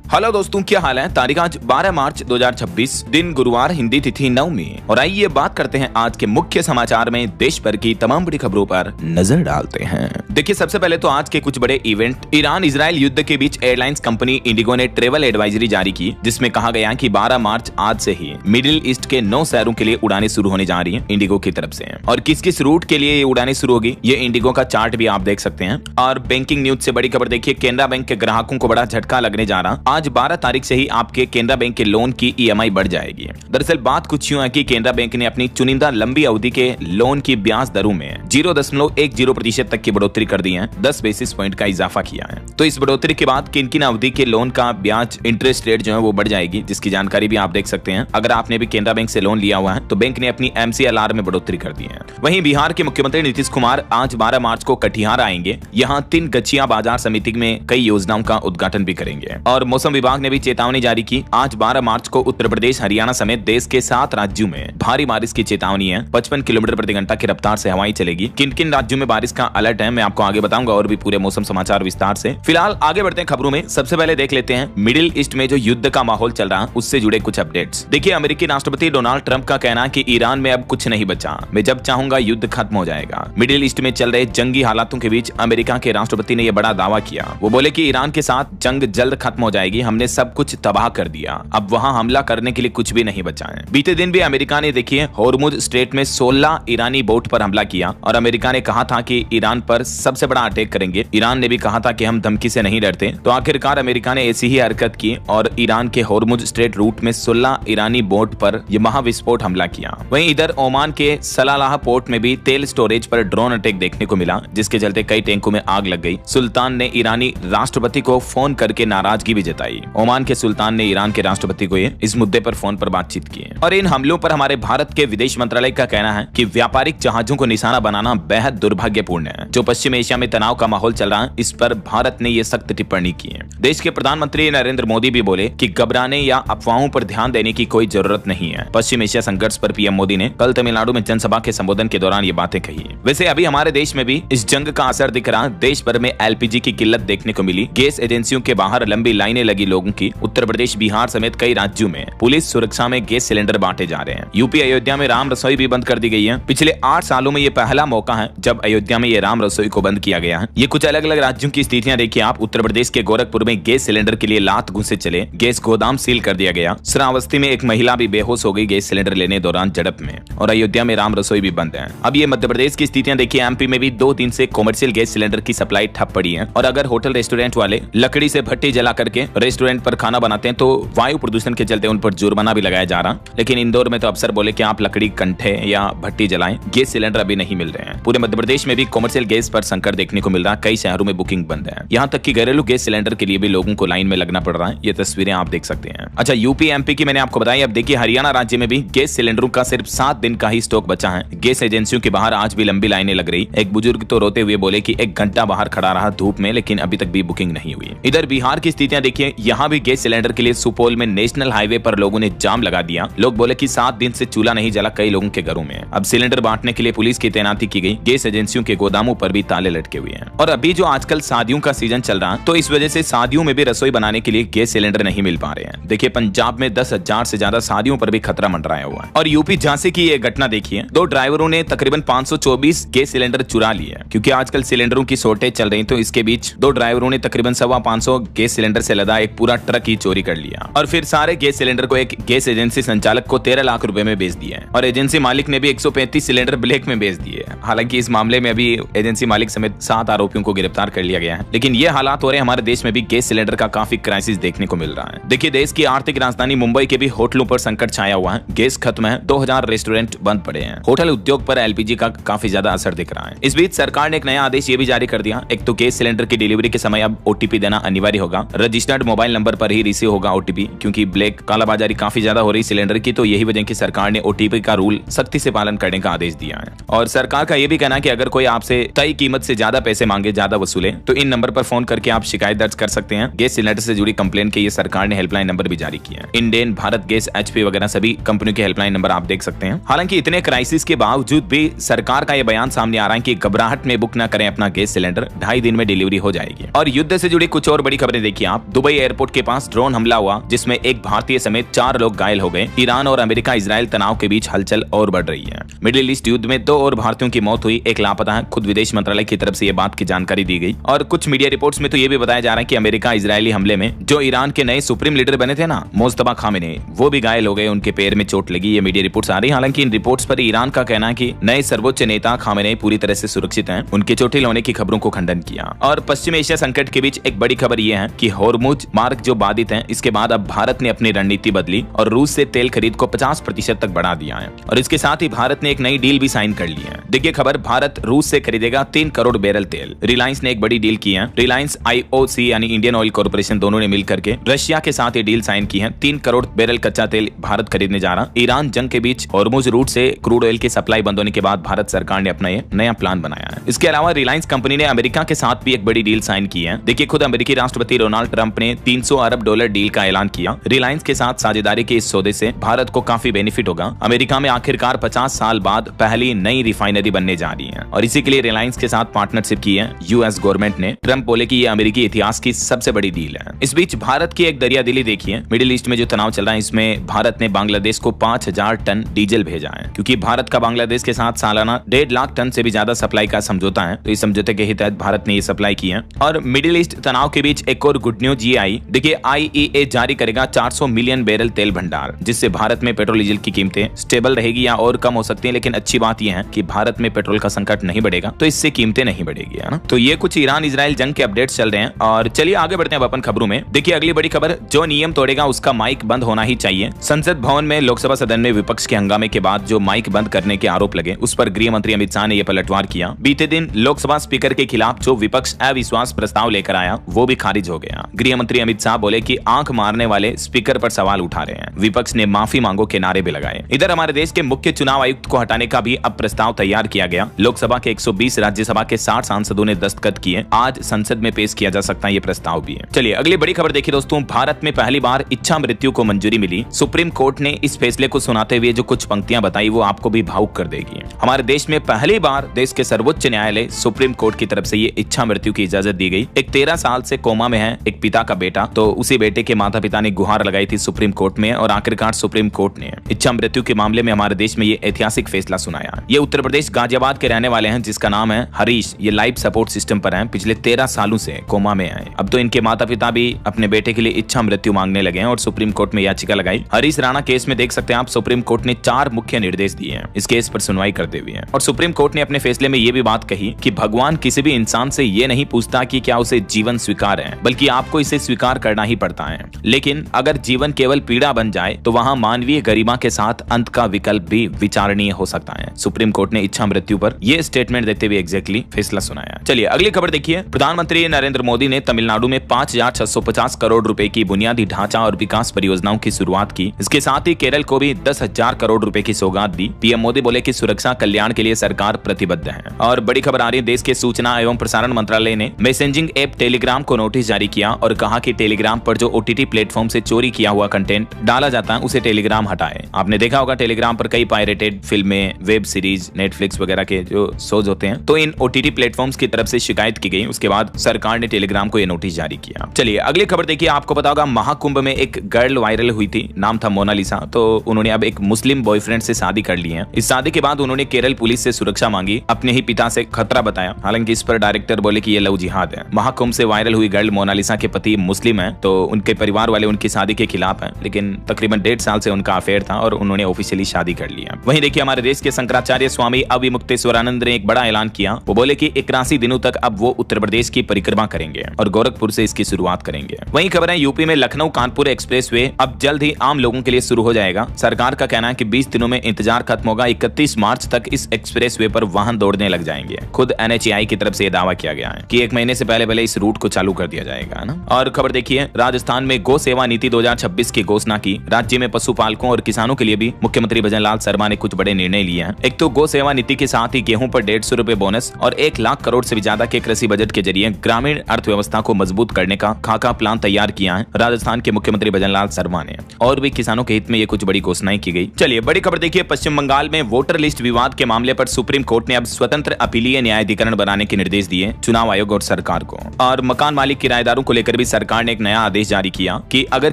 Hello दोस्तों, क्या हाल है। तारीख आज 12 मार्च 2026, दिन गुरुवार, हिंदी तिथि 9 और आइए बात करते हैं आज के मुख्य समाचार में देश भर की तमाम बड़ी खबरों पर नजर डालते हैं। देखिए, सबसे पहले तो आज के कुछ बड़े इवेंट। ईरान इजराइल युद्ध के बीच एयरलाइंस कंपनी इंडिगो ने ट्रेवल एडवाइजरी जारी की, जिसमें कहा गया कि 12 मार्च आज से ही मिडिल ईस्ट के 9 शहरों के लिए उड़ानें शुरू होने जा रही है इंडिगो की तरफ से। और किस किस रूट के लिए ये उड़ानें शुरू होगी, ये इंडिगो का चार्ट भी आप देख सकते हैं। और बैंकिंग न्यूज से बड़ी खबर देखिए, केनरा बैंक के ग्राहकों को बड़ा झटका लगने जा रहा। आज 12 तारीख से ही आपके केनरा बैंक के लोन की ईएमआई बढ़ जाएगी। दरअसल बात कुछ यूं है कि केनरा बैंक ने अपनी चुनिंदा लंबी अवधि के लोन की ब्याज दरों में 0.10% तक की बढ़ोतरी कर दी है, 10 बेसिस पॉइंट का इजाफा किया है। तो इस बढ़ोतरी के बाद किन किन अवधि के लोन का ब्याज इंटरेस्ट रेट जो है वो बढ़ जाएगी, जिसकी जानकारी भी आप देख सकते हैं। अगर आपने भी केनरा बैंक से लोन लिया हुआ है तो बैंक ने अपनी MCLR में बढ़ोतरी कर दी है। वहीं बिहार के मुख्यमंत्री नीतीश कुमार आज 12 मार्च को कटिहार आएंगे। यहाँ 3 गछिया बाजार समिति में कई योजनाओं का उद्घाटन भी करेंगे। और मौसम विभाग ने भी चेतावनी जारी की। आज 12 मार्च को उत्तर प्रदेश, हरियाणा समेत देश के 7 राज्यों में भारी बारिश की चेतावनी है। 55 किलोमीटर प्रति घंटा की रफ्तार से हवाएं चलेगी। किन किन राज्यों में बारिश का अलर्ट है मैं आपको आगे बताऊंगा, और भी पूरे मौसम समाचार विस्तार से। फिलहाल आगे बढ़ते हैं खबरों में। सबसे पहले देख लेते हैं मिडिल ईस्ट में जो युद्ध का माहौल चल रहा है उससे जुड़े कुछ अपडेट्स। देखिए, अमेरिकी राष्ट्रपति डोनाल्ड ट्रंप का कहना है कि ईरान में अब कुछ नहीं बचा, मैं जब चाहूंगा युद्ध खत्म हो जाएगा। मिडिल ईस्ट में चल रहे जंगी हालातों के बीच अमेरिका के राष्ट्रपति ने यह बड़ा दावा किया। वो बोले कि ईरान के साथ जंग जल्द खत्म हो जाएगी, हमने सब कुछ तबाह कर दिया, अब वहां हमला करने के लिए कुछ भी नहीं बचा है। बीते दिन भी अमेरिका ने देखिए होर्मुज स्ट्रेट में 16 ईरानी बोट पर हमला किया और अमेरिका ने कहा था कि ईरान पर सबसे बड़ा अटैक करेंगे। ईरान ने भी कहा था कि हम धमकी से नहीं डरते। तो आखिरकार अमेरिका ने ऐसी ही हरकत की और ईरान के होर्मुज स्ट्रेट रूट में 16 ईरानी बोट पर यह महाविस्फोट हमला किया। वहीं इधर ओमान के सलालाह पोर्ट में भी तेल स्टोरेज पर ड्रोन अटैक देखने को मिला, जिसके चलते कई टैंकों में आग लग गई। सुल्तान ने ईरानी राष्ट्रपति को फोन करके नाराजगी भी जताई। ओमान के सुल्तान ने ईरान के राष्ट्रपति को इस मुद्दे पर फोन पर बातचीत की। और इन हमलों पर हमारे भारत के विदेश मंत्रालय का कहना है कि व्यापारिक जहाजों को निशाना बनाना बेहद दुर्भाग्यपूर्ण है। जो पश्चिम एशिया में तनाव का माहौल चल रहा है, इस पर भारत ने यह सख्त टिप्पणी की है। देश के प्रधानमंत्री नरेंद्र मोदी भी बोले कि घबराने या अफवाहों पर ध्यान देने की कोई जरूरत नहीं है। पश्चिम एशिया संघर्ष पर पीएम मोदी ने कल तमिलनाडु में जनसभा के संबोधन के दौरान ये बातें कही। वैसे अभी हमारे देश में भी इस जंग का असर दिख रहा। देश भर में LPG की किल्लत देखने को मिली। गैस एजेंसियों के बाहर लंबी लाइनें लगी लोगों की। उत्तर प्रदेश, बिहार समेत कई राज्यों में पुलिस सुरक्षा में गैस सिलेंडर बांटे जा रहे हैं। यूपी अयोध्या में राम रसोई भी बंद कर दी गई है। पिछले 8 सालों में ये पहला मौका है जब अयोध्या में ये राम रसोई को बंद किया गया है। ये कुछ अलग अलग राज्यों की स्थितियां देखिए आप। उत्तर प्रदेश के गोरखपुर में गैस सिलेंडर के लिए लात घुसे चले, गैस गोदाम सील कर दिया गया। श्रावस्ती में एक महिला भी बेहोश हो गई गैस सिलेंडर लेने दौरान झड़प में। और अयोध्या में राम रसोई भी बंद है। अब ये मध्य प्रदेश की स्थितियां देखिए। MP में भी 2 दिन से कॉमर्शियल गैस सिलेंडर की सप्लाई ठप पड़ी है। और अगर होटल रेस्टोरेंट वाले लकड़ी से भट्टी जला करके रेस्टोरेंट पर खाना बनाते हैं तो वायु प्रदूषण के चलते उन पर जुर्माना भी लगाया जा रहा। लेकिन इंदौर में तो अफसर बोले कि आप लकड़ी, कंठे या भट्टी जलाएं, गैस सिलेंडर अभी नहीं मिल रहे हैं। पूरे मध्य प्रदेश में भी कॉमर्शियल गैस पर संकट देखने को मिल रहा। कई शहरों में बुकिंग बंद है। यहाँ तक कि घरेलू गैस सिलेंडर के लिए भी लोगों को लाइन में लगना पड़ रहा है। ये तस्वीरें आप देख सकते हैं। अच्छा, यूपी MP की मैंने आपको बताई। अब देखिए हरियाणा राज्य में भी गैस सिलेंडरों का सिर्फ 7 दिन का ही स्टॉक बचा है। गैस एजेंसियों के बाहर आज भी लंबी लाइनें लग रही। एक बुजुर्ग तो रोते हुए बोले कि 1 घंटा बाहर खड़ा रहा धूप में, लेकिन अभी तक भी बुकिंग नहीं हुई। इधर बिहार की स्थितियां देखिए। यहाँ भी गैस सिलेंडर के लिए सुपौल में नेशनल हाईवे पर लोगों ने जाम लगा दिया। लोग बोले कि 7 दिन से चूल्हा नहीं जला कई लोगों के घरों में। अब सिलेंडर बांटने के लिए पुलिस की तैनाती की गई। गैस एजेंसियों के गोदामों पर भी ताले लटके हुए हैं। और अभी जो आजकल शादियों का सीजन चल रहा है, तो इस वजह से शादियों में भी रसोई बनाने के लिए गैस सिलेंडर नहीं मिल पा रहे हैं। देखिए, पंजाब में 10,000 से ज्यादा शादियों पर भी खतरा मंडराया हुआ है। और यूपी झांसी की यह घटना देखिए। 2 ड्राइवरों ने तकरीबन 524 गैस सिलेंडर चुरा लिए। क्योंकि आजकल सिलेंडरों की शॉर्टेज चल रही, तो इसके बीच 2 ड्राइवरों ने तकरीबन 550 गैस सिलेंडर से लदा एक पूरा ट्रक ही चोरी कर लिया। और फिर सारे गैस सिलेंडर को एक गैस एजेंसी संचालक को 13 लाख रुपए में बेच दिए। और एजेंसी मालिक ने भी 135 सिलेंडर ब्लैक में बेच दिए। हालांकि इस मामले में अभी एजेंसी मालिक समेत 7 आरोपियों को गिरफ्तार कर लिया गया है। लेकिन ये हालात हो रहे हैं हमारे देश में भी गैस सिलेंडर का काफी क्राइसिस देखने को मिल रहा है। देखिए, देश की आर्थिक राजधानी मुंबई के भी होटलों पर संकट छाया हुआ है। गैस खत्म है, 2000 रेस्टोरेंट बंद पड़े हैं। होटल उद्योग पर LPG का काफी ज्यादा असर दिख रहा है। इस बीच सरकार ने एक नया आदेश ये भी जारी कर दिया। एक तो गैस सिलेंडर की डिलीवरी के समय अब OTP देना अनिवार्य होगा। रजिस्टर्ड मोबाइल नंबर पर ही रिसीव होगा OTP, क्योंकि ब्लैक कालाबाजारी काफी ज्यादा हो रही सिलेंडर की। तो यही वजह की सरकार ने OTP का रूल सख्ती से पालन करने का आदेश दिया है। और सरकार का यह भी कहना है कि अगर कोई आपसे तय कीमत से ज्यादा पैसे मांगे, ज्यादा वसूले, तो इन नंबर पर फोन करके आप शिकायत दर्ज कर सकते हैं। गैस सिलेंडर से जुड़ी कंप्लेंट के लिए सरकार ने हेल्पलाइन नंबर भी जारी किया है। इंडेन, भारत गैस, HP वगैरह सभी कंपनियों के हेल्पलाइन नंबर आप देख सकते हैं। हालांकि इतने क्राइसिस के बावजूद भी सरकार का यह बयान सामने आ रहा है कि घबराहट में बुक न करें अपना गैस सिलेंडर, 2.5 दिन में डिलीवरी हो जाएगी। और युद्ध से जुड़ी कुछ और बड़ी खबरें देखिए आप। दुबई एयरपोर्ट के पास ड्रोन हमला हुआ जिसमें एक भारतीय समेत 4 लोग घायल हो गए। ईरान और अमेरिका इजराइल तनाव के बीच हलचल और बढ़ रही है। मिडिल ईस्ट युद्ध में 2 और भारतीयों की मौत हुई, एक लापता है। खुद विदेश मंत्रालय की तरफ से यह बात की जानकारी दी गई और कुछ मीडिया रिपोर्ट्स में तो यह भी बताया जा रहा है कि अमेरिका इजरायली हमले में जो ईरान के नए सुप्रीम लीडर बने थे ना, मुस्तफा खामेनी, वो भी घायल हो गए, उनके पैर में चोट लगी। ये मीडिया रिपोर्ट्स आ रही। हालांकि इन रिपोर्ट्स पर ईरान का कहना है कि नए सर्वोच्च नेता खामेनी पूरी तरह से सुरक्षित हैं। उनके चोटिल होने की खबरों को खंडन किया। और पश्चिम एशिया संकट के बीच एक बड़ी खबर यह है कि होर्मुज मार्ग जो बाधित है, इसके बाद अब भारत ने अपनी रणनीति बदली और रूस से तेल खरीद को 50% तक बढ़ा दिया है और इसके साथ ही भारत ने एक नई डील भी साइन कर ली है। देखिए खबर, भारत रूस से खरीदेगा 3 करोड़ बैरल तेल। रिलायंस ने एक बड़ी डील की है। रिलायंस IOC यानी इंडियन ऑयल कॉर्पोरेशन दोनों ने मिलकर के रशिया के साथ ये डील साइन की है। 3 करोड़ बैरल कच्चा तेल भारत खरीदने जा रहा। ईरान जंग के बीच होर्मुज रूट से क्रूड ऑयल की सप्लाई बंद होने के बाद भारत सरकार ने अपना ये नया प्लान बनाया है। इसके अलावा रिलायंस कंपनी ने अमेरिका के साथ भी एक बड़ी डील साइन की है। देखिए खुद अमेरिकी राष्ट्रपति डोनाल्ड ट्रंप ने $300 अरब डील का ऐलान किया। रिलायंस के साथ साझेदारी के इस सौदे से भारत को काफी बेनिफिट होगा। अमेरिका में आखिरकार 50 साल बाद पहली नई रिफाइनरी बनने जा रही है और इसी के लिए रिलायंस के साथ पार्टनरशिप की है यूएस गवर्नमेंट ने। ट्रंप बोले कि यह अमेरिकी इतिहास की सबसे बड़ी डील है। इस बीच भारत की एक दरियादिली देखिए। मिडिल ईस्ट में जो तनाव चल रहा है, इसमें भारत ने बांग्लादेश को 5000 टन डीजल भेजा है क्योंकि भारत का बांग्लादेश के साथ सालाना 1.5 लाख टन से भी ज्यादा सप्लाई का समझौता है। तो इस समझौते के तहत भारत ने ये सप्लाई की है। और मिडिल ईस्ट तनाव के बीच एक और गुड न्यूज ये आई। देखिए IEA जारी करेगा 400 मिलियन बैरल तेल भंडार, जिससे भारत में पेट्रोल डीजल की कीमतें स्टेबल रहेगी या और कम हो सकती है। लेकिन अच्छी बात यह है कि भारत में पेट्रोल का संकट नहीं बढ़ेगा, तो इससे कीमतें नहीं बढ़ेगी, है ना। तो ये कुछ ईरान इजराइल जंग के अपडेट्स चल रहे हैं और चलिए आगे बढ़ते हैं अपन खबरों में। देखिए अगली बड़ी खबर, जो नियम तोड़ेगा उसका माइक बंद होना ही चाहिए। संसद भवन में लोकसभा सदन में विपक्ष के हंगामे के बाद जो माइक बंद करने के आरोप लगे, उस पर गृह मंत्री अमित शाह ने यह पलटवार किया। बीते दिन लोकसभा स्पीकर के खिलाफ जो विपक्ष अविश्वास प्रस्ताव लेकर आया वो भी खारिज हो गया। गृह मंत्री अमित शाह बोले कि आंख मारने वाले स्पीकर पर सवाल उठा रहे हैं। विपक्ष ने माफी मांगो के नारे भी लगाए। इधर हमारे देश के मुख्य चुनाव आयुक्त को हटाने का भी अब प्रस्ताव तैयार किया गया। लोकसभा के 120 राज्यसभा के 60 सांसदों ने दस्तखत किए। आज संसद में पेश किया जा सकता है ये प्रस्ताव भी है। चलिए अगली बड़ी खबर देखिए दोस्तों, भारत में पहली बार इच्छा मृत्यु को मंजूरी मिली। सुप्रीम कोर्ट ने इस फैसले को सुनाते हुए जो कुछ पंक्तियां बताई वो आपको भी भावुक कर देगी। हमारे देश में पहली बार देश के सर्वोच्च न्यायालय सुप्रीम कोर्ट की तरफ से ये इच्छा मृत्यु की इजाजत दी गई। एक 13 साल से कोमा में है एक पिता का बेटा, तो उसी बेटे के माता पिता ने गुहार लगाई थी सुप्रीम कोर्ट में और आखिरकार सुप्रीम कोर्ट ने इच्छा मृत्यु के मामले में हमारे देश में ये ऐतिहासिक फैसला सुनाया। ये उत्तर प्रदेश गाजियाबाद के रहने वाले हैं जिसका नाम है हरीश। ये लाइफ सपोर्ट सिस्टम पर हैं, पिछले 13 सालों से कोमा में हैं। अब तो इनके माता पिता भी अपने बेटे के लिए इच्छा मृत्यु मांगने लगे हैं और सुप्रीम कोर्ट में याचिका लगाई। हरीश राणा केस में देख सकते हैं आप, सुप्रीम कोर्ट ने 4 मुख्य निर्देश दिए हैं इस केस पर सुनवाई करते हुए। और सुप्रीम कोर्ट ने अपने फैसले में ये भी बात कही कि भगवान किसी भी इंसान से ये नहीं पूछता कि क्या उसे जीवन स्वीकार है, बल्कि आपको इसे स्वीकार करना ही पड़ता है। लेकिन अगर जीवन केवल पीड़ा बन जाए तो वहाँ मानवीय गरिमा के साथ अंत का विकल्प भी विचारणीय हो सकता है। सुप्रीम कोर्ट ने इच्छा मृत्यु पर यह स्टेटमेंट देते हुए एग्जैक्टली फैसला सुनाया। चलिए अगली खबर देखिए, प्रधानमंत्री नरेंद्र मोदी ने तमिलनाडु में 5650 करोड़ रुपए की बुनियादी ढांचा और विकास परियोजनाओं की शुरुआत की। इसके साथ ही केरल को भी 10,000 करोड़ रुपए की सौगात दी। पीएम मोदी बोले कि सुरक्षा कल्याण के लिए सरकार प्रतिबद्ध है। और बड़ी खबर आ रही है, देश के सूचना एवं प्रसारण मंत्रालय ने मैसेजिंग ऐप टेलीग्राम को नोटिस जारी किया और कहा कि टेलीग्राम पर जो OTT प्लेटफॉर्म से चोरी किया हुआ कंटेंट डाला जाता है उसे टेलीग्राम हटाए। आपने देखा होगा टेलीग्राम पर कई पायरेटेड फिल्में, वेब सीरीज, नेटफ्लिक्स वगैरह के जो शोज होते हैं, तो इन OTT प्लेटफॉर्म्स की तरफ से शिकायत की गई। उसके बाद सरकार ने टेलीग्राम को यह नोटिस जारी किया। चलिए अगली खबर देखिए, आपको पता होगा महाकुंभ में एक गर्ल वायरल हुई थी, नाम था मोनालिसा। तो उन्होंने अब एक मुस्लिम बॉयफ्रेंड से शादी कर ली है। इस शादी के बाद उन्होंने केरल पुलिस से सुरक्षा मांगी, अपने ही पिता से खतरा बताया। हालांकि इस पर डायरेक्टर बोले कि ये लव जिहाद है। महाकुंभ से वायरल हुई गर्ल मोनालिसा के पति मुस्लिम है, तो उनके परिवार वाले उनकी शादी के खिलाफ हैं, लेकिन तकरीबन 1.5 साल से उनका अफेयर था और उन्होंने ऑफिशियली शादी कर लिया। वहीं देखिए हमारे देश के शंकराचार्य स्वामी अविमुक्तेश्वरानंद ने एक बड़ा ऐलान किया। वो बोले कि 81 दिनों तक अब वो उत्तर प्रदेश की परिक्रमा करेंगे और गोरखपुर से इसकी शुरुआत करेंगे। वहीं खबर है, यूपी में लखनऊ कानपुर एक्सप्रेसवे अब जल्द ही आम लोगों के लिए शुरू हो जाएगा। सरकार का कहना है कि 20 दिनों में इंतजार खत्म होगा। 31 मार्च तक इस एक्सप्रेसवे पर वाहन दौड़ने लग जाएंगे। खुद NHAI की तरफ से यह दावा किया गया है कि 1 महीने से पहले इस रूट को चालू कर दिया जाएगा ना। और खबर देखिए, राजस्थान में गौ सेवा नीति 2026 की घोषणा की। राज्य में पशुपालकों और किसानों के लिए भी मुख्यमंत्री भजनलाल शर्मा ने कुछ बड़े निर्णय लिए हैं। एक तो गौ सेवा नीति के साथ ही गेहूं पर 150 रुपए बोनस और 1 लाख करोड़ से भी ज्यादा के कृषि बजट के जरिए ग्रामीण अर्थव्यवस्था को मजबूत करने का खाका प्लान तैयार किया है राजस्थान के मुख्यमंत्री भजनलाल शर्मा ने। और भी किसानों के हित में ये कुछ बड़ी घोषणाएं की गई। चलिए बड़ी खबर देखिए, पश्चिम बंगाल में वोटर लिस्ट विवाद के मामले पर सुप्रीम कोर्ट ने अब स्वतंत्र अपीलीय न्यायाधिकरण बनाने के निर्देश दिए चुनाव आयोग और सरकार को। और मकान मालिक किराएदारों को लेकर भी सरकार सरकार ने एक नया आदेश जारी किया कि अगर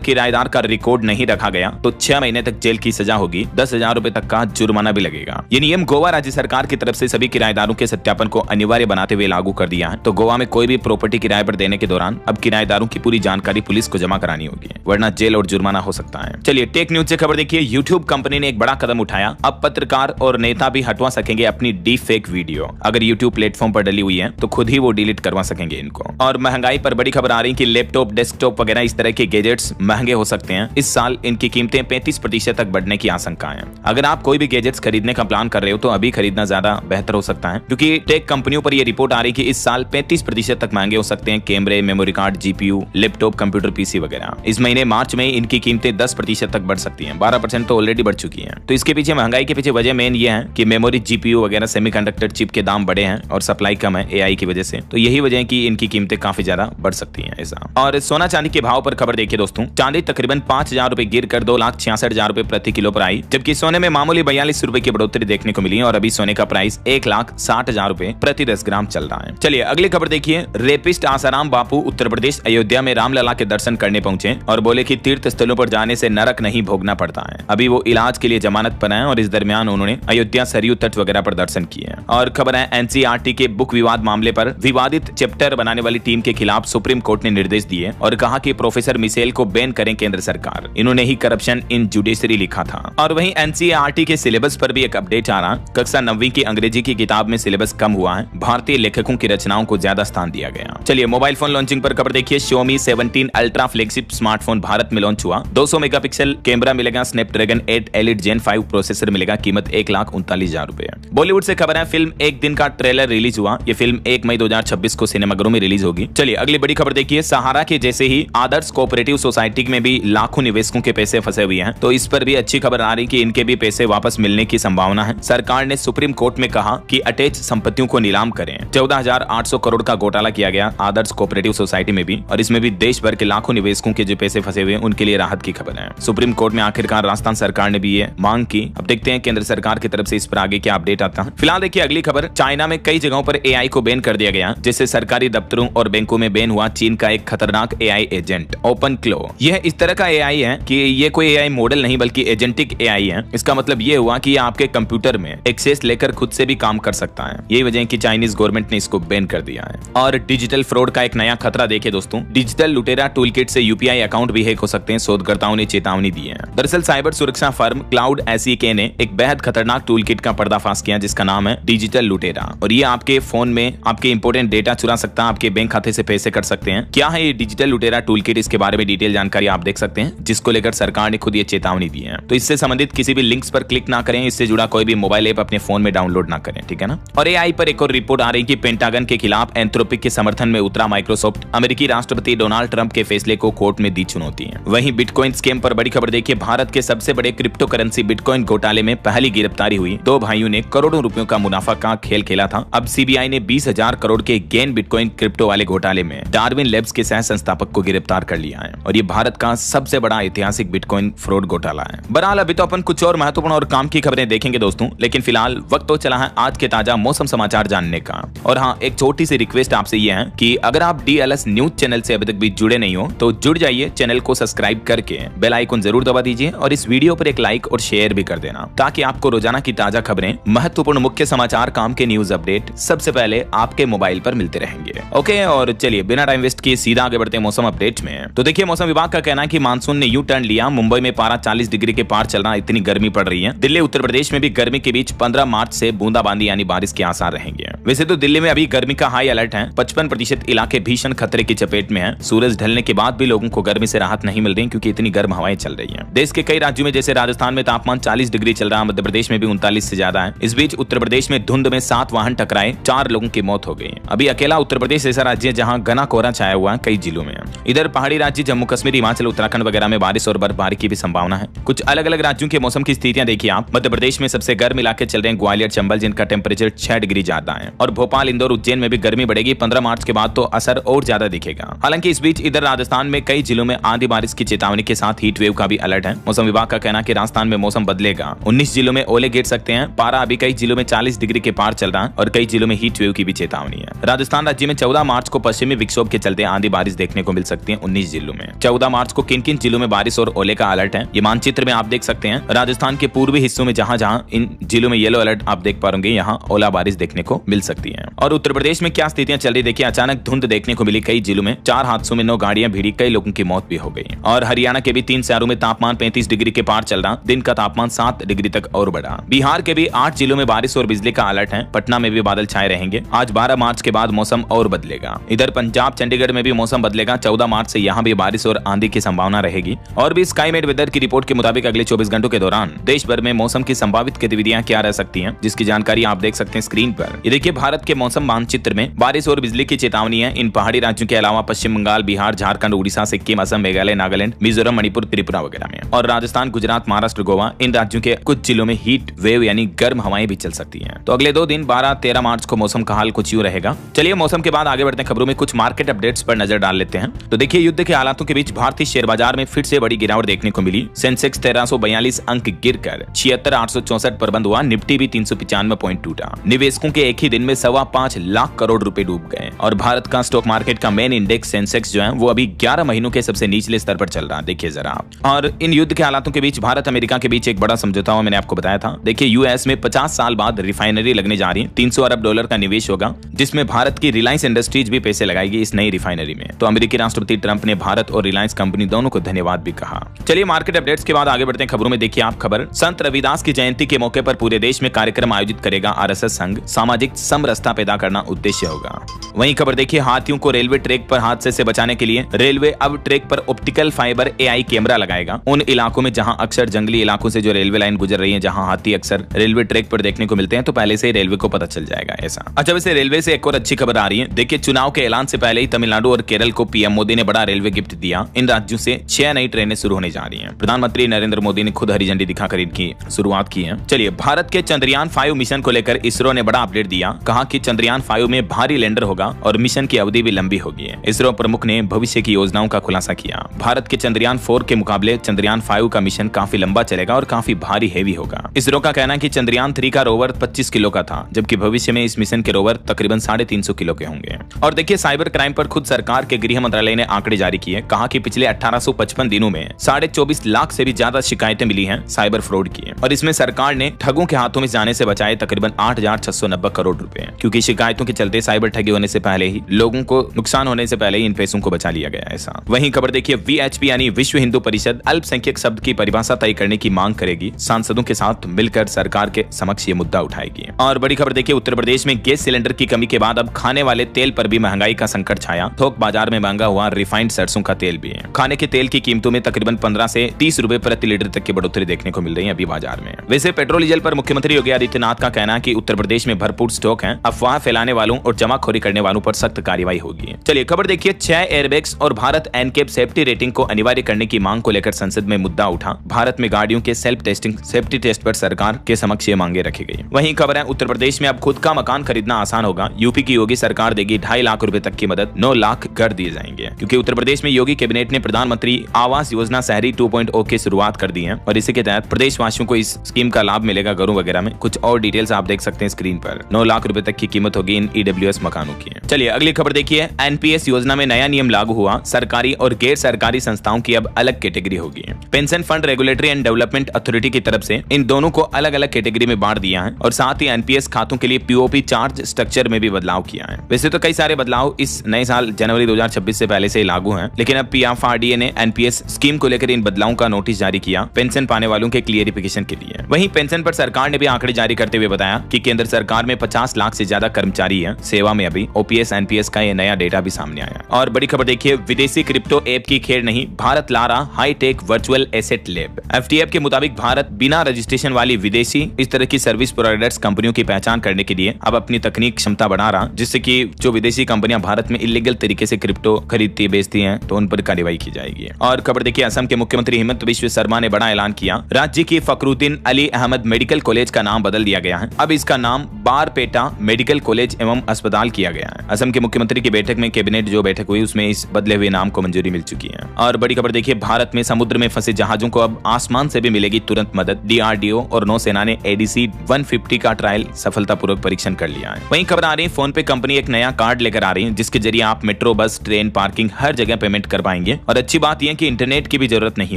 किराएदार का रिकॉर्ड नहीं रखा गया तो 6 महीने तक जेल की सजा होगी, 10,000 रुपए तक का जुर्माना भी लगेगा। ये नियम गोवा राज्य सरकार की तरफ से सभी किराएदारों के सत्यापन को अनिवार्य बनाते हुए लागू कर दिया है। तो गोवा में कोई भी प्रॉपर्टी किराए पर देने के दौरान अब किराएदारों की पूरी जानकारी पुलिस को जमा करानी होगी, वरना जेल और जुर्माना हो सकता है। चलिए टेक न्यूज से खबर देखिए। यूट्यूब कंपनी ने एक बड़ा कदम उठाया, अब पत्रकार और नेता भी हटवा सकेंगे अपनी डीप फेक वीडियो। अगर यूट्यूब प्लेटफॉर्म पर डली हुई है तो खुद ही वो डिलीट करवा सकेंगे इनको। और महंगाई पर बड़ी खबर आ रही है कि लैपटॉप, डेस्कटॉप वगैरह इस तरह के गैजेट्स महंगे हो सकते हैं। इस साल इनकी कीमतें 35% तक बढ़ने की आशंका है। अगर आप कोई भी गैजेट्स खरीदने का प्लान कर रहे हो तो अभी खरीदना ज्यादा बेहतर हो सकता है, क्योंकि टेक कंपनियों पर यह रिपोर्ट आ रही है कि इस साल 35% तक महंगे हो सकते हैं कैमरे, memory card, GPU, laptop, computer, PC वगैरह। इस महीने मार्च में इनकी कीमतें 10% तक बढ़ सकती हैं। 12% तो ऑलरेडी बढ़ चुकी हैं। तो इसके पीछे, महंगाई के पीछे वजह मेन ये है कि मेमोरी, जीपीयू वगैरह सेमीकंडक्टर चिप के दाम बढ़े हैं और सप्लाई कम है एआई की वजह से। तो यही वजह है कि इनकी कीमतें काफी ज्यादा बढ़ सकती हैं ऐसा। और सोना चांदी के भाव पर खबर देखिए दोस्तों। चांदी तकरीबन 5,000 रुपए गिर कर 2,66,000 रुपए प्रति किलो पर आई, जबकि सोने में मामूली 42 रुपए की बढ़ोतरी देखने को मिली और अभी सोने का प्राइस 1,60,000 रुपए प्रति 10 ग्राम चल रहा है। चलिए अगली खबर देखिए। रेपिस्ट आसाराम बापू उत्तर प्रदेश अयोध्या में रामलला के दर्शन करने पहुंचे और बोले कि तीर्थ स्थलों पर जाने से नरक नहीं भोगना पड़ता है। अभी वो इलाज के लिए जमानत पर हैं और इस दरमियान उन्होंने अयोध्या सरयू तट वगैरह पर दर्शन किए। और खबर है एनसीईआरटी के बुक विवाद मामले पर विवादित चैप्टर बनाने वाली टीम के खिलाफ सुप्रीम कोर्ट ने निर्देश दिए और कहा कि प्रोफेसर मिसेल को बैन करें केंद्र सरकार। इन्होंने ही करप्शन इन जुडिशरी लिखा था। और वहीं एनसीईआरटी के सिलेबस पर भी एक अपडेट आ रहा। कक्षा 9वीं की अंग्रेजी की किताब में सिलेबस कम हुआ है, भारतीय लेखकों की रचनाओं को ज्यादा स्थान दिया गया। चलिए मोबाइल फोन लॉन्चिंग पर खबर देखिए। Xiaomi 17 ultra flagship smartphone Bharat में लॉन्च हुआ। 200 मेगापिक्सल कैमरा मिलेगा, स्नैपड्रैगन 8 एलिट जेन 5 प्रोसेसर मिलेगा, कीमत 1,39,000 रुपए। बॉलीवुड से खबर है, फिल्म एक दिन का ट्रेलर रिलीज हुआ। ये फिल्म 1 मई 2026 को सिनेमाघरों में रिलीज होगी। चलिए अगली बड़ी खबर देखिए। सहारा के जैसे ही आदर्श कोऑपरेटिव सोसाइटी में भी लाखों निवेशकों के पैसे फंसे हुए हैं, तो इस पर भी अच्छी खबर आ रही कि इनके भी पैसे वापस मिलने की संभावना है। सरकार ने सुप्रीम कोर्ट में कहा कि अटैच संपत्तियों को नीलाम करें। 14,800 करोड़ का घोटाला किया गया आदर्श कोऑपरेटिव सोसाइटी में भी, और इसमें भी देश भर के लाखों निवेशकों के जो पैसे फंसे हुए हैं उनके लिए राहत की खबर है। सुप्रीम कोर्ट में आखिरकार राजस्थान सरकार ने भी ये मांग की। अब देखते हैं केंद्र सरकार की तरफ से इस पर आगे क्या अपडेट आता है। फिलहाल देखिए अगली खबर। चाइना में कई जगहों पर एआई को बैन कर दिया गया, जिससे सरकारी दफ्तरों और बैंकों में बैन हुआ चीन का एक खतरनाक एआई एजेंट ओपन क्लो। यह इस तरह का एआई है कि ये कोई एआई मॉडल नहीं बल्कि एजेंटिक एआई है। इसका मतलब ये हुआ कि ये आपके कंप्यूटर में एक्सेस लेकर खुद से भी काम कर सकता है। यही वजह है कि चाइनीज गवर्नमेंट ने इसको बैन कर दिया है। और डिजिटल फ्रॉड का एक नया खतरा देखिए दोस्तों। डिजिटल लुटेरा टूलकिट से यूपीआई अकाउंट भी हैक हो सकते हैं, शोधकर्ताओं ने चेतावनी दी है। दरअसल साइबर सुरक्षा फर्म क्लाउड एसईके ने एक बेहद खतरनाक टूलकिट का पर्दाफाश किया जिसका नाम है डिजिटल लुटेरा, और ये आपके फोन में आपके इंपोर्टेंट डेटा चुरा सकता है, आपके बैंक खाते से पैसे कर सकते हैं। क्या है ये डिजिटल लुटेरा टूलकिट, इसके बारे में डिटेल जानकारी आप देख सकते हैं, जिसको लेकर सरकार ने खुद ये चेतावनी दी है। तो इससे संबंधित किसी भी लिंक्स पर क्लिक ना करें, इससे जुड़ा कोई भी मोबाइल ऐप अपने फोन में डाउनलोड ना करें, ठीक है ना। और एआई पर एक और रिपोर्ट आ रही है कि पेंटागन के खिलाफ एंथ्रोपिक के समर्थन में उतरा माइक्रोसॉफ्ट अमेरिकी राष्ट्रपति डोनाल्ड ट्रंप के फैसले को कोर्ट में दी चुनौती है। वहीं बिटकॉइन स्कैम पर बड़ी खबर देखिए। भारत के सबसे बड़े क्रिप्टो करेंसी बिटकॉइन घोटाले में पहली गिरफ्तारी हुई। 2 भाइयों ने करोड़ों रुपयों का मुनाफा का खेल खेला था। अब सीबीआई ने 20,000 करोड़ के गेन बिटकॉइन क्रिप्टो वाले घोटाले में डार्विन लैब्स के सह संस्थापक को गिरफ्तार कर लिया है, और ये भारत का सबसे बड़ा ऐतिहासिक बिटकॉइन फ्रॉड घोटाला है। बहरहाल अभी तो अपन कुछ और महत्वपूर्ण और काम की खबरें देखेंगे दोस्तों, लेकिन फिलहाल वक्त तो चला है आज के ताजा मौसम समाचार जानने का। और हाँ, एक छोटी सी रिक्वेस्ट आपसे ये है कि अगर आप डीएलएस न्यूज चैनल से अभी तक भी जुड़े नहीं हो तो जुड़ जाइए, चैनल को सब्सक्राइब करके बेल आइकन जरूर दबा दीजिए और इस वीडियो पर एक लाइक और शेयर भी कर देना, ताकि आपको रोजाना की ताजा खबरें, महत्वपूर्ण मुख्य समाचार, काम के न्यूज अपडेट सबसे पहले आपके मोबाइल पर मिलते रहेंगे। ओके, और चलिए बिना टाइम वेस्ट किए सीधा आगे बढ़ते हैं मौसम अपडेट में। तो देखिए मौसम विभाग का कहना है कि मानसून ने यू टर्न लिया। मुंबई में पारा 40 डिग्री के पार चल रहा, इतनी गर्मी पड़ रही है। दिल्ली उत्तर प्रदेश में भी गर्मी के बीच 15 मार्च से बूंदाबांदी यानी बारिश के आसार रहेंगे। वैसे तो दिल्ली में अभी गर्मी का हाई अलर्ट है, 55% इलाके भीषण खतरे की चपेट में है। सूरज ढलने के बाद भी लोगों को गर्मी से राहत नहीं मिल रही, क्योंकि इतनी गर्म हवाएं चल रही है। देश के कई राज्यों में जैसे राजस्थान में तापमान 40 डिग्री चल रहा, मध्य प्रदेश में भी 39 से ज्यादा है। इस बीच उत्तर प्रदेश में धुंध में 7 वाहन टकराए, 4 लोगों की मौत हो गई। अभी अकेला उत्तर प्रदेश ऐसा राज्य है जहां घना कोहरा छाया हुआ है कई जिलों में। इधर पहाड़ी राज्य जम्मू कश्मीर, हिमाचल, उत्तराखंड वगैरह में बारिश और बर्फबारी की भी संभावना है। कुछ अलग अलग राज्यों के मौसम की स्थितियां देखिए आप। मध्य प्रदेश में सबसे गर्म इलाके चल रहे हैं ग्वालियर, चंबल, जिनका टेम्परेचर 6 डिग्री ज्यादा है। और भोपाल, इंदौर, उज्जैन में भी गर्मी बढ़ेगी। 15 मार्च के बाद तो असर और ज्यादा दिखेगा। हालांकि इस बीच इधर राजस्थान में कई जिलों में आंधी बारिश की चेतावनी के साथ हीट वेव का भी अलर्ट है। मौसम विभाग का कहना है कि राजस्थान में मौसम बदलेगा। 19 जिलों में ओले गिर सकते हैं। पारा अभी कई जिलों में 40 डिग्री के पार चल रहा है और कई जिलों में हीट वेव की भी चेतावनी है। राजस्थान राज्य में 14 मार्च को पश्चिमी विक्षोभ के चलते आंधी बारिश देखने को मिल सकती है 19 जिलों में। 14 मार्च को किन किन जिलों में बारिश और ओले का अलर्ट है ये मानचित्र में आप देख सकते हैं। राजस्थान के पूर्वी हिस्सों में जहां जहां इन जिलों में येलो अलर्ट आप देख पाएंगे, यहाँ ओला बारिश देखने को मिल सकती है। और उत्तर प्रदेश में क्या स्थितियां चल रही देखिए, अचानक धुंध देखने को मिली कई जिलों में, 4 हादसों में 9 गाड़ियां भिड़ी, कई लोगों की मौत भी हो गई। और हरियाणा के भी 3 शहरों में तापमान 35 डिग्री के पार चल रहा, दिन का तापमान 7 डिग्री तक और बढ़ा। बिहार के भी 8 जिलों में बारिश और बिजली का अलर्ट है, पटना में भी बादल छाए रहेंगे। आज 12 मार्च के बाद मौसम और बदलेगा। इधर पंजाब चंडीगढ़ में भी मौसम बदलेगा, 14 मार्च से यहाँ भी बारिश और आंधी की संभावना रहेगी। और भी स्काईमेट वेदर की रिपोर्ट के मुताबिक अगले 24 घंटों के दौरान देश भर में मौसम की संभावित गतिविधियां क्या रह सकती हैं, जिसकी जानकारी आप देख सकते हैं स्क्रीन पर। ये देखिए भारत के मौसम मानचित्र में बारिश और बिजली की चेतावनी है। इन पहाड़ी राज्यों के अलावा पश्चिम बंगाल, बिहार, झारखंड, उड़ीसा, सिक्किम, असम, मेघालय, नागालैंड, मिजोरम, मणिपुर, त्रिपुरा वगैरह में, और राजस्थान, गुजरात, महाराष्ट्र, गोवा, इन राज्यों के कुछ जिलों में हीट वेव यानी गर्म हवाएं भी चल सकती हैं। तो अगले 2 दिन 12-13 मार्च को मौसम का हाल कुछ यूं रहेगा। चलिए मौसम के बाद आगे बढ़ते हैं, खबरों में कुछ मार्केट अपडेट्स पर नजर डाल लेते हैं। तो देखिए युद्ध के हालातों के बीच भारतीय शेयर बाजार में फिर से बड़ी गिरावट देखने को मिली। सेंसेक्स 1342 अंक गिरकर 76,864 पर बंद हुआ। निफ्टी भी 395 पॉइंट टूटा। निवेशकों के एक ही दिन में 5.25 लाख करोड़ रुपए डूब गए। और भारत का स्टॉक मार्केट का मेन इंडेक्स सेंसेक्स जो है वो अभी 11 महीनों के सबसे निचले स्तर पर चल रहा है, देखिए जरा आप। और इन युद्ध के हालातों के बीच भारत अमेरिका के बीच एक बड़ा समझौता हुआ, मैंने आपको बताया था। देखिए यूएस में 50 साल बाद रिफाइनरी लगने जा रही है, $300 अरब का निवेश होगा, जिसमें भारत की रिलायंस इंडस्ट्रीज भी पैसे लगाएगी इस नई रिफाइनरी में। तो अमेरिकी राष्ट्रपति ट्रंप ने भारत और रिलायंस कंपनी दोनों को धन्यवाद भी कहा। चलिए मार्केट अपडेट्स के बाद आगे बढ़ते हैं, खबरों में देखिए आप खबर, संत रविदास की जयंती के मौके पर पूरे देश में कार्यक्रम आयोजित करेगा आरएसएस संघ, सामाजिक समरसता पैदा करना उद्देश्य होगा। वहीं खबर देखिए, हाथियों को रेलवे ट्रैक पर हादसे से बचाने के लिए रेलवे अब ट्रैक पर ऑप्टिकल फाइबर एआई कैमरा लगाएगा। उन इलाकों में जहां अक्सर जंगली इलाकों से जो रेलवे लाइन गुजर रही है, जहां हाथी अक्सर रेलवे ट्रैक पर देखने को मिलते हैं, तो पहले से रेलवे को पता चल जाएगा ऐसा। अच्छा वैसे रेलवे से एक और अच्छी खबर आ रही है। देखिए चुनाव के ऐलान से पहले ही तमिलनाडु और केरल को पीएम मोदी ने बड़ा रेलवे गिफ्ट दिया। इन राज्यों से 6 नई ट्रेनें शुरू होने जा रही हैं। प्रधानमंत्री नरेंद्र मोदी ने खुद हरी झंडी दिखाकर इनकी शुरुआत की है। चलिए भारत के चंद्रयान 5 मिशन को लेकर इसरो ने बड़ा अपडेट दिया। कहा कि चंद्रयान 5 में भारी लैंडर होगा और मिशन की अवधि भी लंबी होगी। इसरो प्रमुख ने भविष्य की योजनाओं का खुलासा किया। भारत के चंद्रयान 4 के मुकाबले चंद्रयान 5 का मिशन काफी लंबा चलेगा और काफी भारी हैवी होगा। इसरो का कहना है कि चंद्रयान 3 का रोवर 25 किलो का था, जबकि भविष्य में इस मिशन के रोवर तकरीबन 350 किलो के होंगे। और देखिए साइबर क्राइम पर खुद सरकार के गृह मंत्रालय ने आंकड़े जारी किए। कहा कि पिछले 1855 दिनों में 24.5 लाख से भी ज्यादा शिकायतें मिली हैं साइबर फ्रॉड की, और इसमें सरकार ने ठगों के हाथों में जाने से बचाए तकरीबन 8,690 करोड़ रुपए, क्योंकि शिकायतों के चलते साइबर ठगी होने से पहले ही लोगों को नुकसान होने से पहले ही इन पैसों को बचा लिया गया ऐसा। वहीं खबर देखिए, वीएचपी यानी विश्व हिंदू परिषद अल्पसंख्यक शब्द की परिभाषा तय करने की मांग करेगी। सांसदों के साथ मिलकर सरकार के समक्ष ये मुद्दा उठाएगी। और बड़ी खबर देखिए, उत्तर प्रदेश में गैस सिलेंडर की कमी के बाद अब खाने वाले तेल पर भी महंगाई का संकट छाया। थोक बाजार में महंगा हुआ रिफाइंड सरसों का तेल भी है। खाने के तेल की कीमतों में तकरीबन 15 से 30 रुपए प्रति लीटर तक की बढ़ोतरी देखने को मिल रही है अभी बाजार में। वैसे पेट्रोल डीजल पर मुख्यमंत्री योगी आदित्यनाथ का कहना है कि उत्तर प्रदेश में भरपूर स्टॉक है। अफवाह फैलाने वालों और जमाखोरी करने वालों पर सख्त कार्रवाई होगी। चलिए खबर देखिए, 6 एयरबैग्स और भारत एनकेप सेफ्टी रेटिंग को अनिवार्य करने की मांग को लेकर संसद में मुद्दा उठा। भारत में गाड़ियों के सेल्फ टेस्टिंग सेफ्टी टेस्ट पर सरकार के समक्ष ये मांगे रखी गई। वहीं खबर है, उत्तर प्रदेश में अब खुद का मकान खरीदना आसान होगा। यूपी की योगी सरकार देगी 2.5 लाख रुपए तक की मदद, 9 लाख घर दिए जाएंगे। क्योंकि उत्तर प्रदेश में योगी कैबिनेट ने प्रधानमंत्री आवास योजना शहरी 2.0 की शुरुआत कर दी है, और इसी के तहत प्रदेश वासियों को इस स्कीम का लाभ मिलेगा घरों वगैरह में। कुछ और डिटेल्स आप देख सकते हैं स्क्रीन पर। 9 लाख रुपए तक की कीमत होगी इन ईडब्ल्यूएस मकानों की। चलिए अगली खबर देखिए, एनपीएस योजना में नया नियम लागू हुआ। सरकारी और गैर सरकारी संस्थाओं की अब अलग कैटेगरी होगी। Pension fund regulatory and development authority की तरफ से इन दोनों को अलग अलग कैटेगरी में बांट दिया है, और साथ ही एनपीएस खातों के लिए पीओपी चार्ज स्ट्रक्चर में भी बदलाव किया है। वैसे तो कई सारे बदलाव इस नए साल जनवरी 2026 से पहले से लागू हैं, लेकिन अब पीएफआरडीए ने एनपीएस स्कीम को लेकर इन बदलावों का नोटिस जारी किया पेंशन पाने वालों के क्लियरिफिकेशन के लिए। वहीं पेंशन पर सरकार ने भी आंकड़े जारी करते हुए बताया कि केंद्र सरकार में 50 लाख से ज्यादा कर्मचारी हैं सेवा में। अभी ओपीएस एनपीएस का ये नया डेटा भी सामने आया। और बड़ी खबर देखिए, विदेशी क्रिप्टो ऐप की खेर नहीं, भारत ला रहा high tech virtual asset lab. FTF के मुताबिक भारत बिना रजिस्ट्रेशन वाली विदेशी इस तरह की सर्विस प्रोवाइडर्स कंपनियों की पहचान करने के लिए अब अपनी तकनीक क्षमता बढ़ा रहा, जिससे कि जो विदेशी कंपनियां भारत में इलीगल तरीके से क्रिप्टो खरीदती बेचती हैं तो उन पर कार्रवाई की जाएगी। और खबर देखिए, असम के मुख्यमंत्री हिमंत बिश्व शर्मा ने बड़ा ऐलान किया। राज्य की फखरुद्दीन अली अहमद मेडिकल कॉलेज का नाम बदल दिया गया है। अब इसका नाम बारपेटा मेडिकल कॉलेज एवं अस्पताल किया गया है। असम के मुख्यमंत्री की बैठक में कैबिनेट जो बैठक हुई उसमें इस बदले हुए नाम को मंजूरी मिल चुकी है। और बड़ी खबर देखिए, भारत में समुद्र में फंसे जहाजों को अब आसमान से भी मिलेगी तुरंत मदद। डीआरडीओ और नौसेना ने एडीसी 150 का ट्रायल सफलतापूर्वक परीक्षण कर लिया है। वहीं खबर आ रही है, फोन पे कंपनी एक नया कार्ड लेकर आ रही है, जिसके जरिए आप मेट्रो, बस, ट्रेन ट्रेन, पार्किंग हर जगह पेमेंट कर पाएंगे। और अच्छी बात यह कि इंटरनेट की भी जरूरत नहीं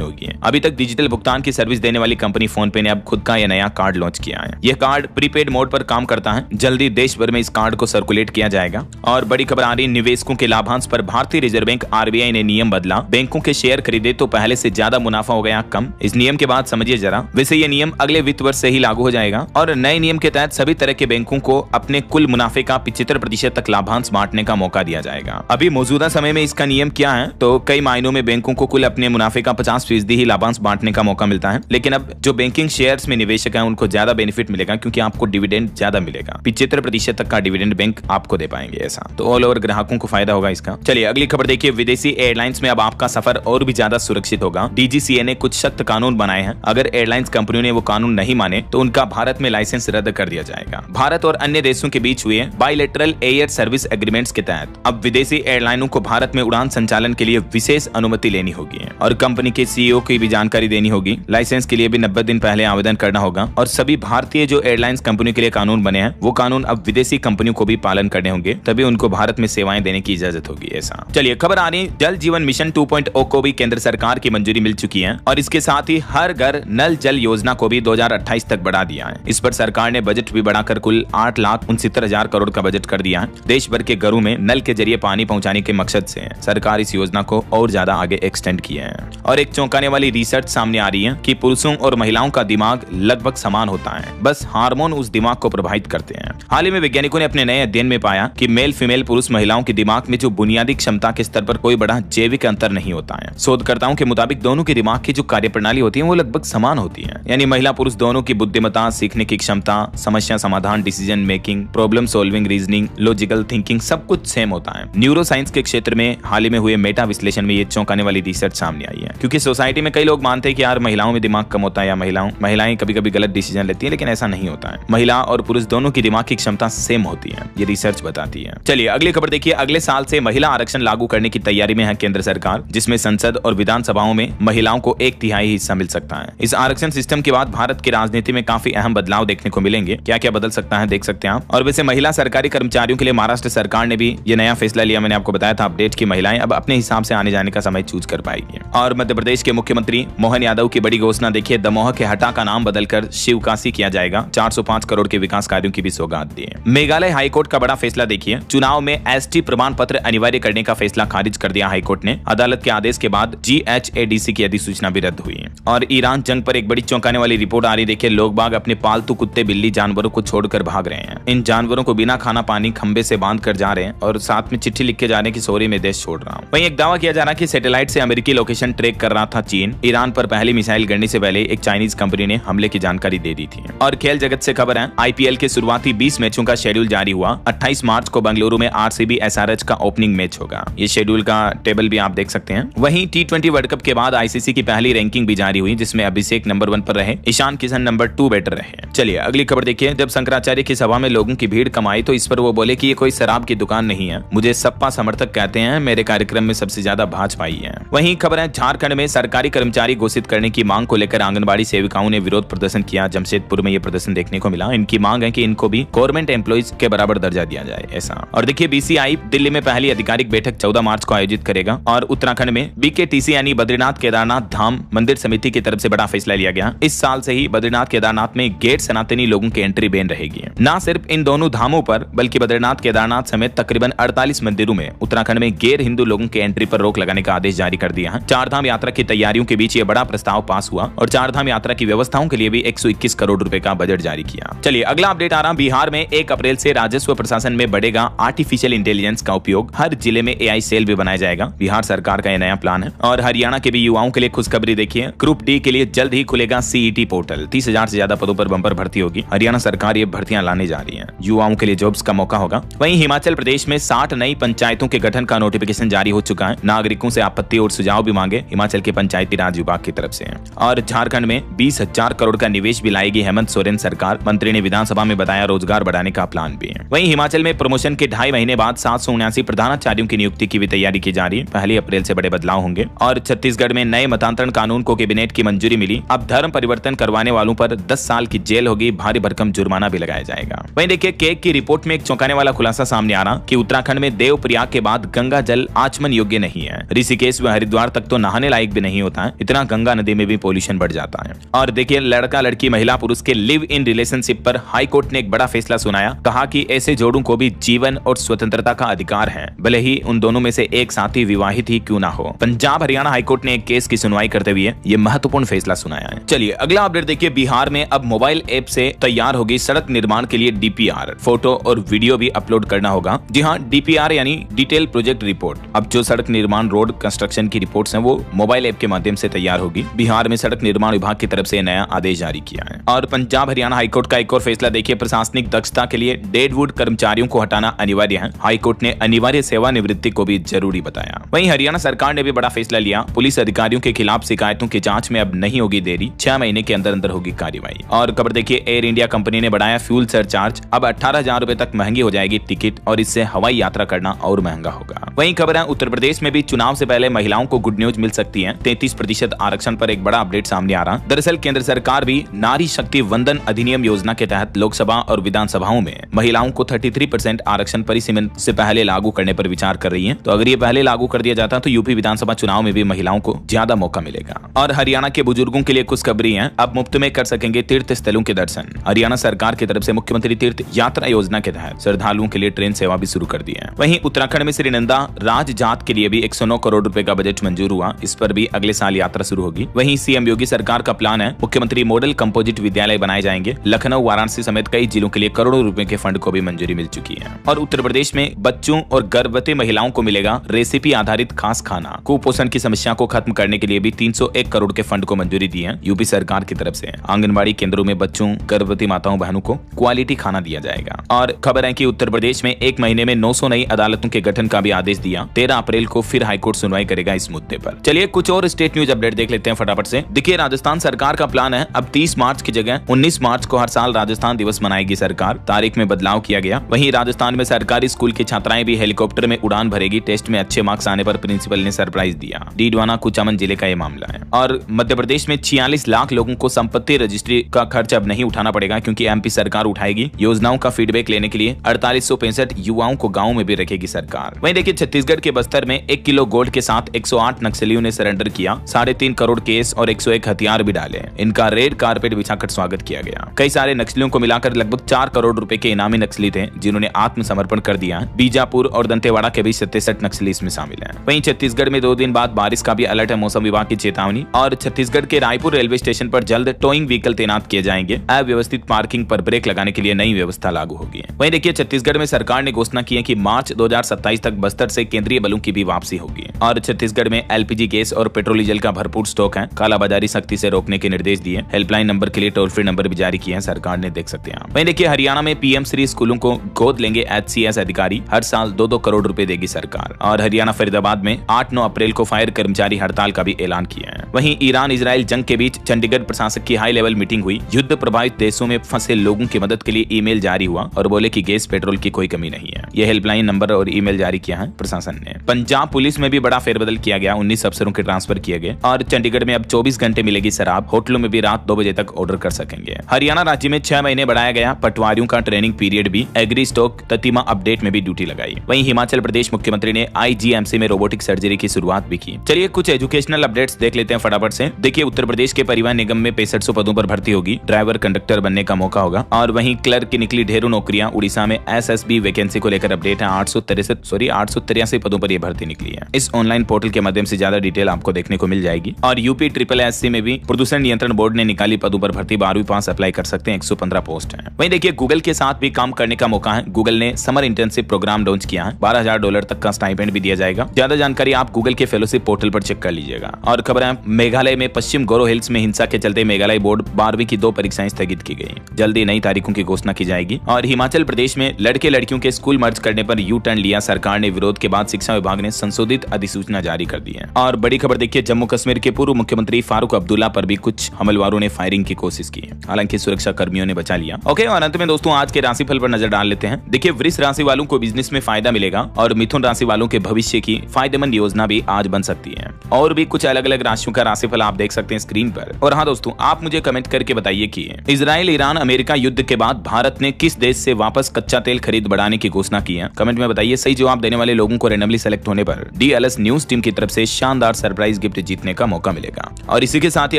होगी। अभी तक डिजिटल भुगतान की सर्विस देने वाली कंपनी फोन पे ने अब खुद का यह नया कार्ड लॉन्च किया है। यह कार्ड प्रीपेड मोड पर काम करता है। जल्दी देश भर में इस कार्ड को सर्कुलेट किया जाएगा। और बड़ी खबर आ रही, निवेशकों के लाभांश पर भारतीय रिजर्व बैंक आरबीआई ने नियम बदला। बैंकों के शेयर खरीदे तो पहले से ज्यादा मुनाफा हो गया कम। इस नियम के बाद समझिए जरा। वैसे ये नियम अगले वित्त वर्ष से ही लागू हो जाएगा और नए नियम के तहत सभी तरह के बैंकों को अपने कुल मुनाफे का 75% तक लाभांश बांटने का मौका दिया जाएगा। अभी मौजूदा समय में इसका नियम क्या है तो कई मायनों में बैंकों को कुल अपने मुनाफे का 50% ही लाभांश बांटने का मौका मिलता है। लेकिन अब जो बैंकिंग शेयर्स में निवेशक हैं उनको ज्यादा बेनिफिट मिलेगा क्योंकि आपको डिविडेंड ज्यादा मिलेगा। 75% तक का डिविडेंड बैंक आपको दे पाएंगे। ऐसा तो ऑल ओवर ग्राहकों को फायदा होगा इसका। चलिए अगली खबर देखिए, विदेशी एयरलाइंस में अब आपका सफर और भी ज्यादा सुरक्षित होगा। डीजीसीए ने कुछ सख्त कानून बनाए हैं। अगर एयरलाइंस कंपनियों ने वो कानून नहीं माने तो उनका भारत में लाइसेंस रद्द कर दिया जाएगा। भारत और अन्य देशों के बीच हुए बायलैटरल एयर सर्विस एग्रीमेंट्स के तहत अब विदेशी एयरलाइनों को भारत में उड़ान संचालन के लिए विशेष अनुमति लेनी होगी और कंपनी के सीईओ की भी जानकारी देनी होगी। लाइसेंस के लिए भी 90 दिन पहले आवेदन करना होगा और सभी भारतीय जो एयरलाइंस कंपनियों के लिए कानून बने हैं वो कानून अब विदेशी कंपनियों को भी पालन करने होंगे, तभी उनको भारत में सेवाएं देने की इजाजत होगी। ऐसा चलिए खबर आ रही, जल जीवन मिशन 2.0 को भी केंद्र सरकार की मंजूरी मिल चुकी है और इसके साथ ही हर घर नल जल योजना को भी 2028 तक बढ़ा दिया है। इस पर सरकार ने बजट भी बढ़ाकर कुल 8,69,000 करोड़ का बजट कर दिया है। देश भर के घरों में नल के जरिए पानी पहुंचाने के मकसद से सरकार इस योजना को और ज्यादा आगे एक्सटेंड किया है। और एक चौंकाने वाली रिसर्च सामने आ रही है कि पुरुषों और महिलाओं का दिमाग लगभग समान होता है, बस हार्मोन उस दिमाग को प्रभावित करते हैं। हाल ही में वैज्ञानिकों ने अपने नए अध्ययन में पाया कि मेल फीमेल पुरुष महिलाओं के दिमाग में जो बुनियादी क्षमता के स्तर पर कोई बड़ा जैविक अंतर नहीं होता है। शोधकर्ताओं के मुताबिक दोनों के दिमाग की जो कार्यप्रणाली होती है वो लगभग समान होती है। यानी महिला पुरुष दोनों की बुद्धिमत्ता, सीखने की क्षमता, समस्या समाधान, decision making, problem solving, reasoning, logical thinking सब कुछ सेम होता है। न्यूरो साइंस के क्षेत्र में हाल ही में हुए मेटा विश्लेषण में ये चौंकाने वाली रिसर्च सामने आई है। क्योंकि सोसाइटी में कई लोग मानते हैं कि यार महिलाओं में दिमाग कम होता है या महिलाएं कभी-कभी गलत डिसीजन लेती है, लेकिन ऐसा नहीं होता है। महिला और पुरुष दोनों की दिमाग की क्षमता सेम होती है, ये रिसर्च बताती है। चलिए अगली खबर देखिए, अगले साल से महिला आरक्षण लागू करने की तैयारी में है केंद्र सरकार, जिसमें संसद और विधानसभाओं में महिलाओं को 1/3 हिस्सा मिल सकता है। इस आरक्षण सिस्टम के बाद भारत की राजनीति में काफी अहम बदलाव देखने को मिलेंगे। क्या क्या बदल सकता है देख सकते हैं आप। और वैसे महिला सरकारी कर्मचारियों के लिए महाराष्ट्र सरकार ने भी ये नया फैसला लिया। मैंने आपको बताया था अपडेट की महिलाएं अब अपने हिसाब से आने जाने का समय चूज कर पाएगी। और मध्य प्रदेश के मुख्यमंत्री मोहन यादव की बड़ी घोषणा देखिए, दमोह के हटा का नाम बदलकर शिवकाशी किया जाएगा। 405 करोड़ के विकास कार्यों की भी सौगात दी है। मेघालय हाईकोर्ट का बड़ा फैसला देखिए, चुनाव में एसटी प्रमाण पत्र अनिवार्य करने का फैसला खारिज कर दिया हाईकोर्ट ने। अदालत के आदेश के बाद GHADC की अधिसूचना भी रद्द हुई है। और ईरान जंग पर एक बड़ी चौंकाने वाली रिपोर्ट आ रही देखिए, लोग बाग अपने पालतू कुत्ते बिल्ली जानवरों को छोड़कर भाग रहे हैं। इन जानवरों को बिना खाना पानी खंबे से बांध कर जा रहे हैं और साथ में चिट्ठी लिख के जाने की सॉरी में देश छोड़ रहा हूं। वहीं एक दावा किया जा रहा है कि सैटेलाइट से अमेरिकी लोकेशन ट्रैक कर रहा था चीन। ईरान पर पहली मिसाइल गिरने से पहले एक चाइनीज कंपनी ने हमले की जानकारी दे दी थी। और खेल जगत से खबर है, IPL के शुरुआती 20 मैचों का शेड्यूल जारी हुआ। 28 मार्च को बेंगलुरु में RCB SRH का ओपनिंग मैच होगा। ये शेड्यूल का टेबल भी आप देख सकते हैं। वहीं T20 वर्ल्ड कप के बाद ICC की पहली रैंकिंग भी जारी हुई, जिसमें अभिषेक नंबर 1 पर रहे, ईशान किशन नंबर 2 बैटर रहे। चलिए अगली खबर देखिए, जब शंकराचार्य की सभा में लोगों की भीड़ कम आई तो इस पर वो बोले कि ये कोई शराब की दुकान नहीं है। मुझे सपा समर्थक कहते हैं, मेरे कार्यक्रम में सबसे ज्यादा भाजपा ही है। वहीं खबर है, झारखंड में सरकारी कर्मचारी घोषित करने की मांग को लेकर आंगनबाड़ी सेविकाओं ने विरोध प्रदर्शन किया। जमशेदपुर में ये प्रदर्शन देखने को मिला। इनकी मांग है कि इनको भी गवर्नमेंट एम्प्लॉइज के बराबर दर्जा दिया जाए। ऐसा और देखिए, BCI दिल्ली में पहली आधिकारिक बैठक 14 मार्च को आयोजित करेगा। और उत्तराखंड में BKTC यानी बद्रीनाथ केदारनाथ धाम मंदिर समिति की तरफ से बड़ा फैसला लिया गया। इस साल से ही बद्रीनाथ केदारनाथ में गेट सनातनी लोगों की एंट्री बैन रहेगी। न सिर्फ इन दोनों धामों पर बल्कि बद्रीनाथ केदारनाथ समेत तकरीबन 48 मंदिरों में उत्तराखंड में गैर हिंदू लोगों के एंट्री पर रोक लगाने का आदेश जारी कर दिया है। चारधाम यात्रा की तैयारियों के बीच ये बड़ा प्रस्ताव पास हुआ और चारधाम यात्रा की व्यवस्थाओं के लिए भी 121 करोड़ रुपए का बजट जारी किया। चलिए अगला अपडेट आ रहा, बिहार में 1 अप्रैल से राजस्व प्रशासन में बढ़ेगा आर्टिफिशियल इंटेलिजेंस का उपयोग। हर जिले में AI सेल भी बनाया जाएगा। बिहार सरकार का यह नया प्लान है। और हरियाणा के भी युवाओं के लिए खुशखबरी देखिए, ग्रुप D के लिए जल्द ही खुलेगा CET पोर्टल। 30,000 से ज्यादा पदों पर बंपर भर्ती होगी। हरियाणा सरकार ये भर्तियां लाने जा रही है। युवाओं के लिए जॉब्स का मौका होगा। वहीं हिमाचल प्रदेश में 60 नई पंचायतों के गठन का नोटिफिकेशन जारी हो चुका है। नागरिकों से आपत्ति और सुझाव भी मांगे हिमाचल के पंचायती राज विभाग की तरफ से। और झारखंड में 20,000 करोड़ का निवेश भी लाएगी हेमंत सोरेन सरकार। मंत्री ने विधानसभा में बताया रोजगार बढ़ाने का प्लान भी है। वहीं हिमाचल में प्रमोशन के 2.5 महीने बाद 779 प्रधानाचार्यों की नियुक्ति की भी तैयारी की जा रही है। 1 अप्रैल से बड़े बदलाव होंगे। और छत्तीसगढ़ में नए मतांतरण कानून को कैबिनेट की मंजूरी मिली। अब धर्म परिवर्तन करवाने वालों पर 10 साल की जेल होगी, भारी भरकम जुर्माना भी लगाया जाएगा। वहीं देखिए, केक की रिपोर्ट में एक चौंकाने वाला खुलासा सामने आ रहा कि उत्तराखंड में देवप्रयाग के बाद बाद गंगा जल आचमन योग्य नहीं है। ऋषिकेश व हरिद्वार तक तो नहाने लायक भी नहीं होता है, इतना गंगा नदी में भी पोल्यूशन बढ़ जाता है। और देखिए, लड़का लड़की महिला पुरुष के लिव इन रिलेशनशिप पर हाई कोर्ट ने एक बड़ा फैसला सुनाया। कहा कि ऐसे जोड़ों को भी जीवन और स्वतंत्रता का अधिकार है, भले ही उन दोनों में से एक साथी विवाहित ही क्यों ना हो। पंजाब हरियाणा हाईकोर्ट ने एक केस की सुनवाई करते हुए ये महत्वपूर्ण फैसला सुनाया है। चलिए अगला अपडेट देखिए। बिहार में अब मोबाइल ऐप से तैयार होगी सड़क निर्माण के लिए डीपीआर, फोटो और वीडियो भी अपलोड करना होगा। जी हाँ, डीपीआर यानी डिटेल प्रोजेक्ट रिपोर्ट। अब जो सड़क निर्माण रोड कंस्ट्रक्शन की रिपोर्ट्स हैं वो मोबाइल ऐप के माध्यम से तैयार होगी। बिहार में सड़क निर्माण विभाग की तरफ से नया आदेश जारी किया है। और पंजाब हरियाणा हाईकोर्ट का एक और फैसला देखिए। प्रशासनिक दक्षता के लिए डेडवुड कर्मचारियों को हटाना अनिवार्य है। हाईकोर्ट ने अनिवार्य सेवानिवृत्ति को भी जरूरी बताया। वहीं हरियाणा सरकार ने भी बड़ा फैसला लिया। पुलिस अधिकारियों के खिलाफ शिकायतों की जांच में अब नहीं होगी देरी, 6 महीने के अंदर अंदर होगी कार्रवाई। और खबर देखिए, एयर इंडिया कंपनी ने बढ़ाया फ्यूल सरचार्ज। अब 18,000 रुपए तक महंगी हो जाएगी टिकट और इससे हवाई यात्रा करना और महंगा होगा। वहीं खबर है, उत्तर प्रदेश में भी चुनाव से पहले महिलाओं को गुड न्यूज मिल सकती है। 33% आरक्षण पर एक बड़ा अपडेट सामने आ रहा। दरअसल केंद्र सरकार भी नारी शक्ति वंदन अधिनियम योजना के तहत लोकसभा और विधानसभाओं में महिलाओं को 33% आरक्षण परिसीमन से पहले लागू करने पर विचार कर रही है। तो अगर ये पहले लागू कर दिया जाता तो यूपी विधानसभा चुनाव में भी महिलाओं को ज्यादा मौका मिलेगा। और हरियाणा के बुजुर्गों के लिए खुशखबरी है, अब मुफ्त में कर सकेंगे तीर्थ स्थलों के दर्शन। हरियाणा सरकार की तरफ से मुख्यमंत्री तीर्थ यात्रा योजना के तहत श्रद्धालुओं के लिए ट्रेन सेवा भी शुरू कर दी है। वहीं उत्तराखंड में श्रीनंदा राज जात के लिए भी 109 करोड़ रुपए का बजट मंजूर हुआ। इस पर भी अगले साल यात्रा शुरू होगी। वहीं सीएम योगी सरकार का प्लान है, मुख्यमंत्री मॉडल कंपोजिट विद्यालय बनाए जाएंगे। लखनऊ वाराणसी समेत कई जिलों के लिए करोड़ों रुपए के फंड को भी मंजूरी मिल चुकी है। और उत्तर प्रदेश में बच्चों और गर्भवती महिलाओं को मिलेगा रेसिपी आधारित खास खाना। कुपोषण की समस्या को खत्म करने के लिए भी 301 करोड़ के फंड को मंजूरी दी है यूपी सरकार की तरफ से। आंगनबाड़ी केंद्रों में बच्चों, गर्भवती माताओं बहनों को क्वालिटी खाना दिया जाएगा। और खबर है कि उत्तर प्रदेश में एक महीने में 900 नई अदालतों के गठन का भी आदेश दिया। 13 अप्रैल को फिर हाईकोर्ट सुनवाई करेगा इस मुद्दे पर। चलिए कुछ और स्टेट न्यूज अपडेट देख लेते हैं फटाफट से। देखिए, राजस्थान सरकार का प्लान है, अब 30 मार्च की जगह 19 मार्च को हर साल राजस्थान दिवस मनाएगी सरकार। तारीख में बदलाव किया गया। वहीं राजस्थान में सरकारी स्कूल की छात्राएं भी हेलीकॉप्टर में उड़ान भरेगी। टेस्ट में अच्छे मार्क्स आने पर प्रिंसिपल ने सरप्राइज दिया। डीडवाना कुचामन जिले का ये मामला है। और मध्य प्रदेश में 46 लाख लोगों को संपत्ति रजिस्ट्री का खर्च अब नहीं उठाना पड़ेगा, क्योंकि एमपी सरकार उठाएगी। योजनाओं का फीडबैक लेने के लिए 4865 युवाओं को गाँव में भी रखेगी सरकार। वहीं देखिए, छत्तीसगढ़ के बस्तर में 1 किलो गोल्ड के साथ 108 नक्सलियों ने सरेंडर किया। 3.5 करोड़ केस और 101 हथियार भी डाले। इनका रेड कारपेट बिछाकर स्वागत किया गया। कई सारे नक्सलियों को मिलाकर लगभग 4 करोड़ रुपए के इनामी नक्सली थे, जिन्होंने आत्मसमर्पण कर दिया। बीजापुर और दंतेवाड़ा के भी 67 नक्सली इसमें शामिल हैं। वहीं छत्तीसगढ़ में 2 दिन बाद बारिश का भी अलर्ट है, मौसम विभाग की चेतावनी। और छत्तीसगढ़ के रायपुर रेलवे स्टेशन पर जल्द टोइंग व्हीकल तैनात किए जाएंगे। अव्यवस्थित पार्किंग पर ब्रेक लगाने के लिए नई व्यवस्था लागू होगी। वहीं देखिए, छत्तीसगढ़ में सरकार ने घोषणा की है कि मार्च 2027 तक बस्तर से केंद्रीय बलों की भी वापसी होगी। और छत्तीसगढ़ में एलपीजी गैस और पेट्रोल डीजल का भरपूर स्टॉक है। कालाबाजारी सख्ती से रोकने के निर्देश दिए। हेल्पलाइन नंबर के लिए टोल फ्री नंबर भी जारी किए हैं सरकार ने, देख सकते हैं। वहीं देखिए, हरियाणा में पीएम श्री स्कूलों को गोद लेंगे एचसीएस अधिकारी। हर साल 2-2 करोड़ रुपए देगी सरकार। और हरियाणा फरीदाबाद में 8-9 अप्रैल को फायर कर्मचारी हड़ताल का भी ऐलान किया है। वहीं ईरान इजराइल जंग के बीच चंडीगढ़ प्रशासक की हाई लेवल मीटिंग हुई। युद्ध प्रभावित देशों में फंसे लोगों की मदद के लिए ईमेल जारी हुआ और बोले कि गैस पेट्रोल की कोई कमी नहीं है। यह हेल्पलाइन नंबर और ईमेल जारी किया है प्रशासन ने। पंजाब पुलिस में भी बड़ा फेरबदल किया गया। 19 अफसरों के ट्रांसफर किए गए। और चंडीगढ़ में अब 24 घंटे मिलेगी शराब। होटलों में भी रात 2 बजे तक ऑर्डर कर सकेंगे। हरियाणा राज्य में 6 महीने बढ़ाया गया पटवारियों का ट्रेनिंग पीरियड भी। एग्री स्टॉक ततिमा अपडेट में भी ड्यूटी लगाई। वहीं हिमाचल प्रदेश मुख्यमंत्री ने आईजीएमसी में रोबोटिक सर्जरी की शुरुआत भी की। चलिए कुछ एजुकेशनल अपडेट्स देख लेते हैं फटाफट से। देखिए, उत्तर प्रदेश के परिवहन निगम में 6500 पदों पर भर्ती होगी। ड्राइवर कंडक्टर बनने का मौका होगा। और वहीं क्लर्क की निकली ढेरों नौकरियां। उड़ीसा में एसएसबी वैकेंसी को लेकर अपडेट है। 883 पदों पर यह भर्ती निकली है। इस ऑनलाइन पोर्टल के माध्यम से ज्यादा डिटेल आपको देखने को मिल जाएगी। और यूपी SSSC में भी प्रदूषण नियंत्रण बोर्ड ने निकाली पदों पर भर्ती। 12वीं पास अप्लाई कर सकते हैं। 115 पोस्ट है। वहीं देखिए, गूगल के साथ भी काम करने का मौका है। गूगल ने समर इंटर्नशिप प्रोग्राम लॉन्च किया है। $12,000 तक का स्टाइपेंड भी दिया जाएगा। ज्यादा जानकारी आप गूगल के फेलोशिप पोर्टल पर चेक कर लीजिएगा। और खबर है, मेघालय में पश्चिम गोरो हिल्स में हिंसा के चलते मेघालय बोर्ड 12वीं की 2 परीक्षाएं स्थगित की गई। जल्दी नई तारीखों की घोषणा की जाएगी। और हिमाचल प्रदेश में लड़के लड़कियों के स्कूल मर्ज करने पर यू टर्न लिया सरकार ने। विरोध के बाद शिक्षा विभाग ने संशोधित अधिसूचना जारी कर दी है। और बड़ी खबर देखिए, जम्मू कश्मीर के पूर्व मुख्यमंत्री फारूक अब्दुल्ला पर भी कुछ हमलवारों ने फायरिंग की कोशिश की। हालांकि सुरक्षा कर्मियों ने बचा लिया। ओके, और अंत में दोस्तों आज के राशिफल पर नजर डाल लेते हैं। देखिए, वृष राशि वालों को बिजनेस में फायदा मिलेगा। और मिथुन राशि वालों के भविष्य की फायदेमंद योजना भी आज बन सकती है। और भी कुछ अलग अलग राशियों का राशिफल आप देख सकते हैं स्क्रीन पर। और हाँ दोस्तों, आप मुझे कमेंट करके बताइए कि इजराइल ईरान अमेरिका युद्ध के बाद भारत ने किस देश से वापस कच्चा तेल खरीद बढ़ाने की घोषणा की है। कमेंट में बताइए। सही जवाब देने देने वाले लोगों को रैंडमली सेलेक्ट होने पर DLS न्यूज टीम की तरफ से शानदार सरप्राइज गिफ्ट जीतने का मौका मिलेगा। और इसी के साथ ही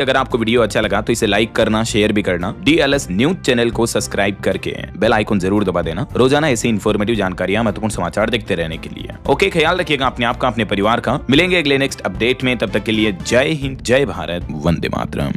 अगर आपको वीडियो अच्छा लगा तो इसे लाइक करना, शेयर भी करना, DLS न्यूज चैनल को सब्सक्राइब करके बेल आइकन जरूर दबा देना रोजाना ऐसी इंफॉर्मेटिव जानकारियां, महत्वपूर्ण समाचार देखते रहने के लिए। ओके, ख्याल रखिएगा अपने आप का, अपने परिवार का। मिलेंगे अगले नेक्स्ट अपडेट में, तब तक के लिए जय हिंद, जय भारत, वंदे मातरम।